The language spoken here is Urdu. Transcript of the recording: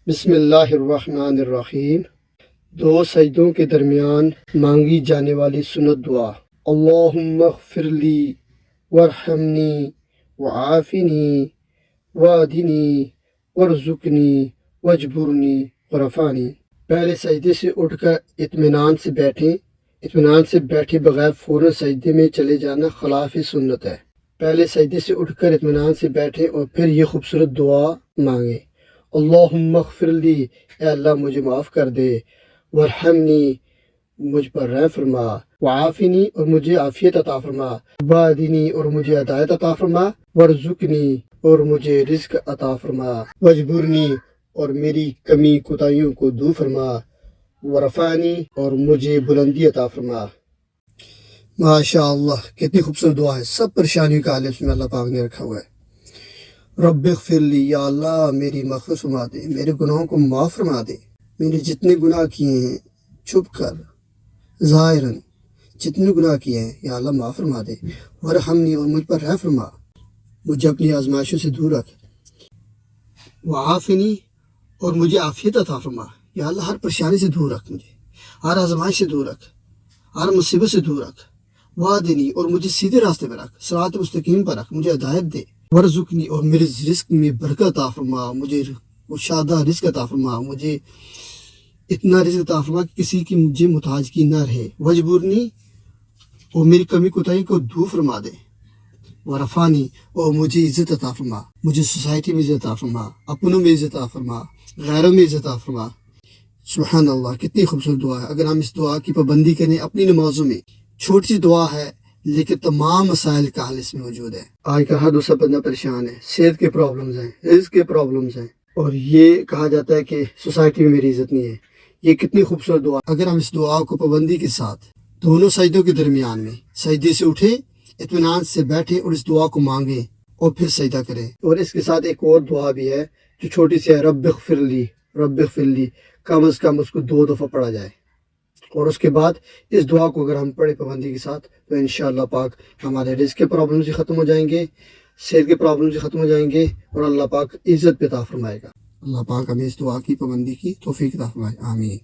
بسم اللہ الرحمن الرحیم۔ دو سجدوں کے درمیان مانگی جانے والی سنت دعا۔ اللہم اغفر لی وارحمنی وعافنی وادنی وارزقنی واجبرنی ورفانی۔ پہلے سجدے سے اٹھ کر اطمینان سے بیٹھیں۔ اطمینان سے بیٹھے بغیر فوراً سجدے میں چلے جانا خلاف سنت ہے۔ پہلے سجدے سے اٹھ کر اطمینان سے بیٹھیں اور پھر یہ خوبصورت دعا مانگیں۔ اللہم اغفر لی، اے اللہ مجھے معاف کر دے، ورحمنی، مجھ پر رحم فرما، وعافنی، اور مجھے عافیت عطا فرما، وادنی، اور مجھے ہدایت عطا فرما، ورزقنی، اور مجھے رزق عطا فرما، وجبرنی، اور میری کمی کوتاہیوں کو دور فرما، ورفانی، اور مجھے بلندی عطا فرما۔ ماشاء اللہ، کتنی خوبصورت دعا ہے۔ سب پریشانیوں کا حل اس میں اللہ پاک نے رکھا ہوا ہے۔ رب اغفر لی، یا اللہ میری مغفرت فرما دے، میرے گناہوں کو معاف فرما دے، میں نے جتنے گناہ کیے ہیں چھپ کر ظاہراً جتنے گناہ کیے ہیں یا اللہ معاف فرما دے، ورحمنی، اور مجھ پر رحم فرما، مجھے اپنی آزمائشوں سے دور رکھ، وعافنی، اور مجھے عافیت عطا فرما، یا اللہ ہر پریشانی سے دور رکھ، مجھے ہر آزمائش سے دور رکھ، ہر مصیبت سے دور رکھ، وادنی، اور مجھے سیدھے راستے پر رکھ، صراط مستقیم پر رکھ، مجھے ہدایت دے، ورزقنی، اور میرے رزق میں برکت عطا فرما، مجھے کشادہ رزق عطا فرما، مجھے اتنا رزق عطا فرما کہ کسی کی مجھے محتاجگی نہ رہے، وجبرنی، اور میری کمی کوتاہی کو دور فرما دے، ورفانی، اور مجھے عزت عطا فرما، مجھے سوسائٹی میں عزت عطا فرما، اپنوں میں عزت عطا فرما، غیروں میں عزت عطا فرما۔ سبحان اللہ، کتنی خوبصورت دعا ہے۔ اگر ہم اس دعا کی پابندی کریں اپنی نمازوں میں، چھوٹی سی دعا ہے لیکن تمام مسائل کا حل اس میں موجود ہے۔ آج کا ہر دوسرا بندہ پریشان ہے، صحت کے پرابلمز ہیں، رزق کے پرابلمز ہیں، اور یہ کہا جاتا ہے کہ سوسائٹی میں میری عزت نہیں ہے۔ یہ کتنی خوبصورت دعا۔ اگر ہم اس دعا کو پابندی کے ساتھ دونوں سجدوں کے درمیان میں سجدے سے اٹھے، اطمینان سے بیٹھے اور اس دعا کو مانگیں اور پھر سجدہ کریں۔ اور اس کے ساتھ ایک اور دعا بھی ہے جو چھوٹی سی ہے، رب اغفر لی، رب اغفر لی، کم از کم اس کو 2 دفعہ پڑھا جائے، اور اس کے بعد اس دعا کو اگر ہم پڑھیں پابندی کے ساتھ تو انشاءاللہ پاک ہمارے رزق کے پرابلم سے ختم ہو جائیں گے، صحت کے پرابلم سے ختم ہو جائیں گے، اور اللہ پاک عزت پہ عطا فرمائے گا۔ اللہ پاک ہمیں اس دعا کی پابندی کی توفیق عطا فرمائے، آمین۔